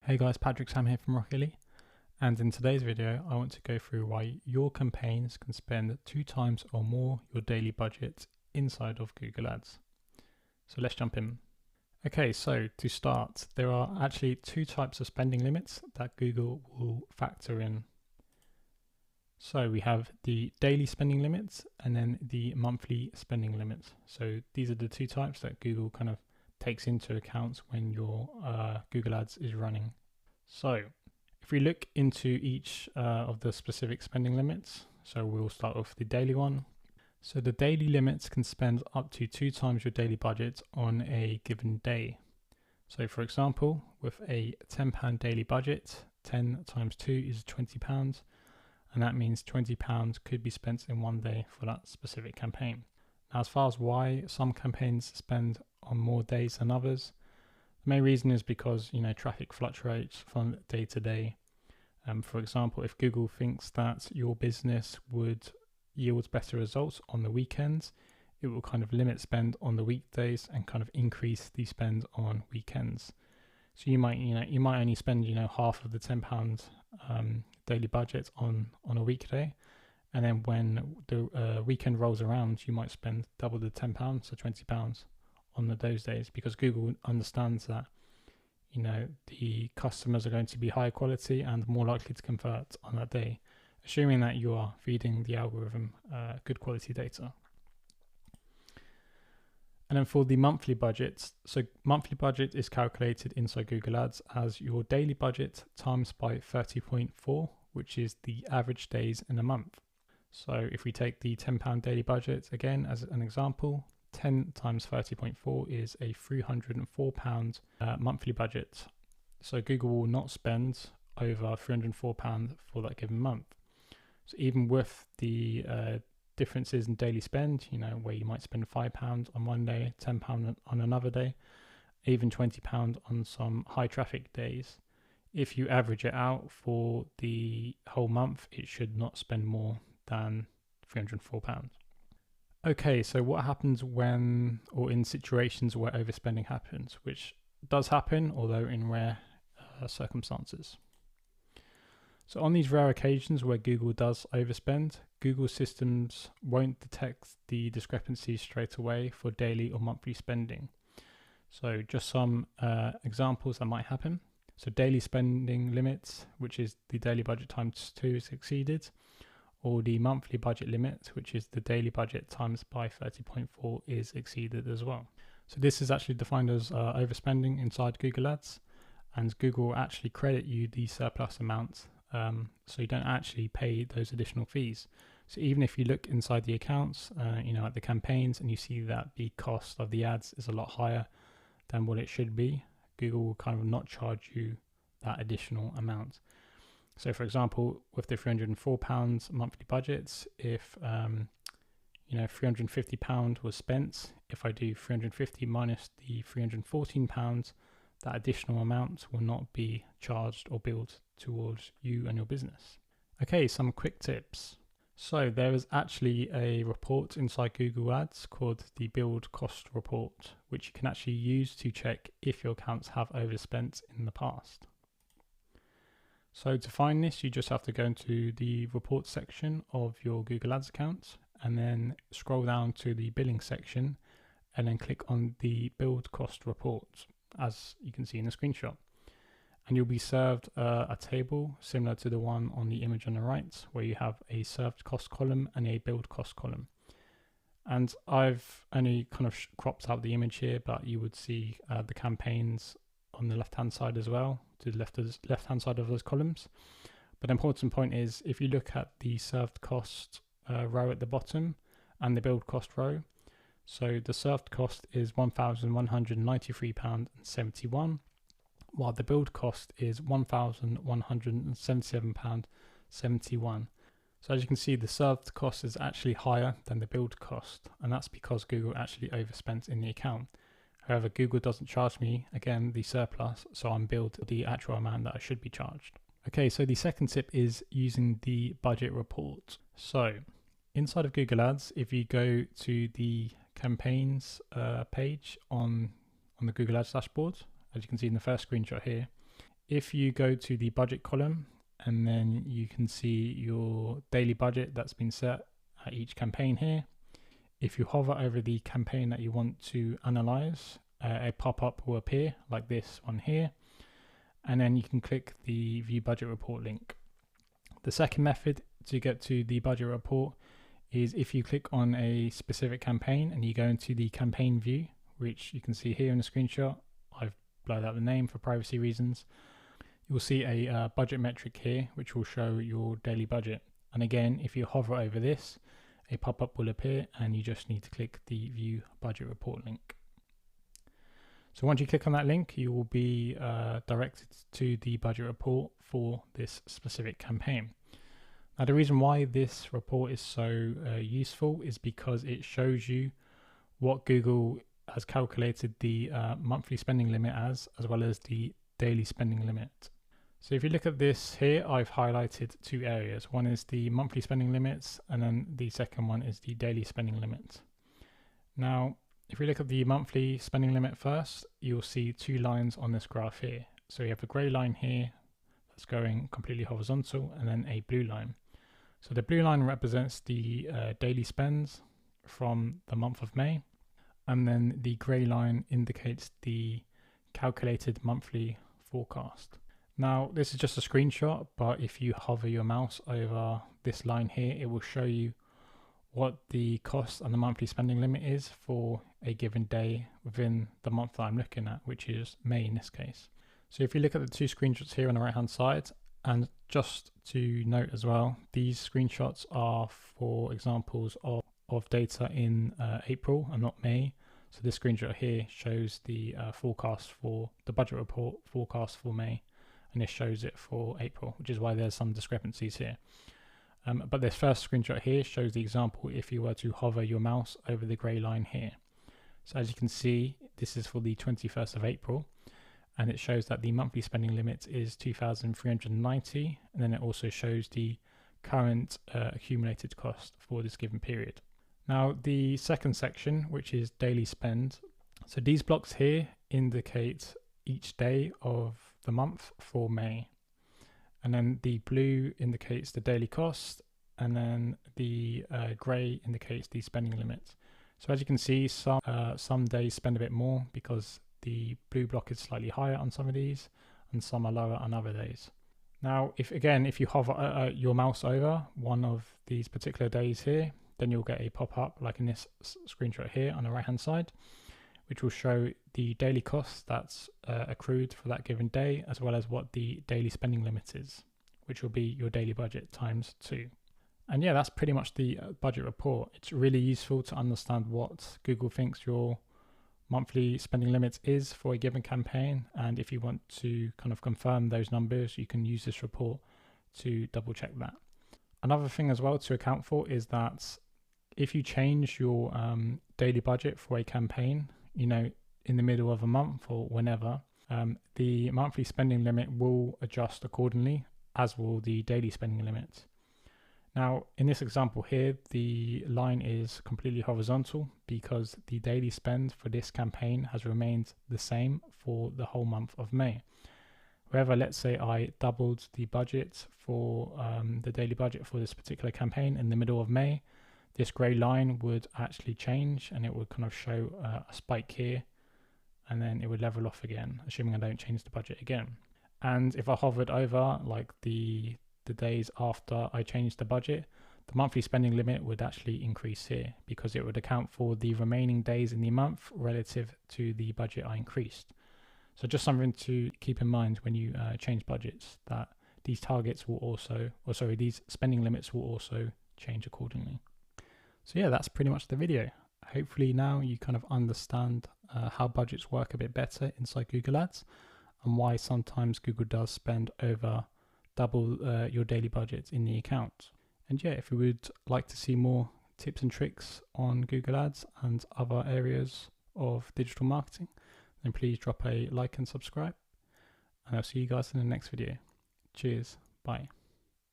Hey guys, Patrick Sam here from 𝗪𝗵،𝗀, and in today's video I want to go through why your campaigns can spend 2 times or more your daily budget inside of Google Ads. So let's jump in. Okay, so to start, there are actually 2 types of spending limits that Google will factor in. So we have the daily spending limits and then the monthly spending limits. So these are the 2 types that Google kind of takes into account when your Google Ads is running. So if we look into each of the specific spending limits, so we'll start with the daily one. So the daily limits can spend up to 2 times your daily budget on a given day. So for example, with a £10 daily budget, 10 times 2 is £20, and that means £20 could be spent in one day for that specific campaign. Now, as far as why some campaigns spend on more days than others, the main reason is because, traffic fluctuates from day to day. For example, if Google thinks that your business would yield better results on the weekends, it will kind of limit spend on the weekdays and kind of increase the spend on weekends. So you might only spend, half of the £10 daily budget on a weekday. And then when the weekend rolls around, you might spend double the £10, so £20 on those days, because Google understands that, the customers are going to be high quality and more likely to convert on that day, assuming that you are feeding the algorithm good quality data. And then for the monthly budget, so monthly budget is calculated inside Google Ads as your daily budget times by 30.4, which is the average days in a month. So if we take the £10 daily budget again as an example, 10 times 30.4 is a £304 monthly budget. So Google will not spend over £304 for that given month. So even with the differences in daily spend, where you might spend £5 on one day, £10 on another day, even £20 on some high traffic days, if you average it out for the whole month, it should not spend more than £304. Okay, so what happens when, or in situations where overspending happens, which does happen, although in rare circumstances. So on these rare occasions where Google does overspend, Google systems won't detect the discrepancies straight away for daily or monthly spending. So just some examples that might happen. So daily spending limits, which is the daily budget times 2 is exceeded, or the monthly budget limit, which is the daily budget times by 30.4 is exceeded as well. So this is actually defined as overspending inside Google Ads, and Google will actually credit you the surplus amount, so you don't actually pay those additional fees. So even if you look inside the accounts, at the campaigns, and you see that the cost of the ads is a lot higher than what it should be, Google will kind of not charge you that additional amount. So for example, with the £304 monthly budgets, if £350 was spent, if I do 350 minus the £314, that additional amount will not be charged or billed towards you and your business. Okay, some quick tips. So there is actually a report inside Google Ads called the Build Cost Report, which you can actually use to check if your accounts have overspent in the past. So to find this, you just have to go into the report section of your Google Ads account and then scroll down to the billing section and then click on the Build Cost Report, as you can see in the screenshot. And you'll be served a table similar to the one on the image on the right, where you have a served cost column and a build cost column. And I've only kind of cropped out the image here, but you would see the campaigns on the left-hand side as well, to the left-hand side of those columns. But the important point is, if you look at the served cost row at the bottom and the build cost row, so the served cost is £1,193.71, while the build cost is £1,177.71. So as you can see, the served cost is actually higher than the build cost, and that's because Google actually overspent in the account. However, Google doesn't charge me, again, the surplus, so I'm billed the actual amount that I should be charged. Okay, so the second tip is using the budget report. So inside of Google Ads, if you go to the campaigns page on the Google Ads dashboard, as you can see in the first screenshot here, if you go to the budget column, and then you can see your daily budget that's been set at each campaign here. If you hover over the campaign that you want to analyze, a pop-up will appear like this one here, and then you can click the View Budget Report link. The second method to get to the budget report is if you click on a specific campaign and you go into the campaign view, which you can see here in the screenshot. I've blurred out the name for privacy reasons. You'll see a budget metric here, which will show your daily budget. And again, if you hover over this, a pop-up will appear and you just need to click the View Budget Report link. So once you click on that link, you will be directed to the budget report for this specific campaign. Now, the reason why this report is so useful is because it shows you what Google has calculated the monthly spending limit as well as the daily spending limit. So if you look at this here, I've highlighted two areas. One is the monthly spending limits, and then the second one is the daily spending limit. Now, if we look at the monthly spending limit first, you'll see two lines on this graph here. So you have a grey line here that's going completely horizontal, and then a blue line. So the blue line represents the daily spends from the month of May, and then the grey line indicates the calculated monthly forecast. Now, this is just a screenshot, but if you hover your mouse over this line here, it will show you what the cost and the monthly spending limit is for a given day within the month that I'm looking at, which is May in this case. So if you look at the two screenshots here on the right hand side, and just to note as well, these screenshots are for examples of data in April and not May. So this screenshot here shows the forecast for the budget report forecast for May, and this shows it for April, which is why there's some discrepancies here. But this first screenshot here shows the example if you were to hover your mouse over the grey line here. So as you can see, this is for the 21st of April, and it shows that the monthly spending limit is 2,390, and then it also shows the current accumulated cost for this given period. Now, the second section, which is daily spend. So these blocks here indicate each day of the month for May. And then the blue indicates the daily cost, and then the grey indicates the spending limit. So as you can see, some days spend a bit more because the blue block is slightly higher on some of these, and some are lower on other days. Now, if you hover your mouse over one of these particular days here, then you'll get a pop-up like in this screenshot here on the right hand side, which will show the daily cost that's accrued for that given day, as well as what the daily spending limit is, which will be your daily budget times 2. And yeah, that's pretty much the budget report. It's really useful to understand what Google thinks your monthly spending limit is for a given campaign. And if you want to kind of confirm those numbers, you can use this report to double check that. Another thing as well to account for is that if you change your daily budget for a campaign, in the middle of a month or whenever, the monthly spending limit will adjust accordingly, as will the daily spending limit. Now, in this example here, the line is completely horizontal because the daily spend for this campaign has remained the same for the whole month of May. However, let's say I doubled the budget for the daily budget for this particular campaign in the middle of May, this grey line would actually change, and it would kind of show a spike here, and then it would level off again, assuming I don't change the budget again. And if I hovered over like the days after I changed the budget, the monthly spending limit would actually increase here because it would account for the remaining days in the month relative to the budget I increased. So just something to keep in mind when you change budgets, that these targets will also, these spending limits will also change accordingly. So yeah, that's pretty much the video. Hopefully now you kind of understand how budgets work a bit better inside Google Ads, and why sometimes Google does spend over double your daily budget in the account. And yeah, if you would like to see more tips and tricks on Google Ads and other areas of digital marketing, then please drop a like and subscribe. And I'll see you guys in the next video. Cheers. Bye.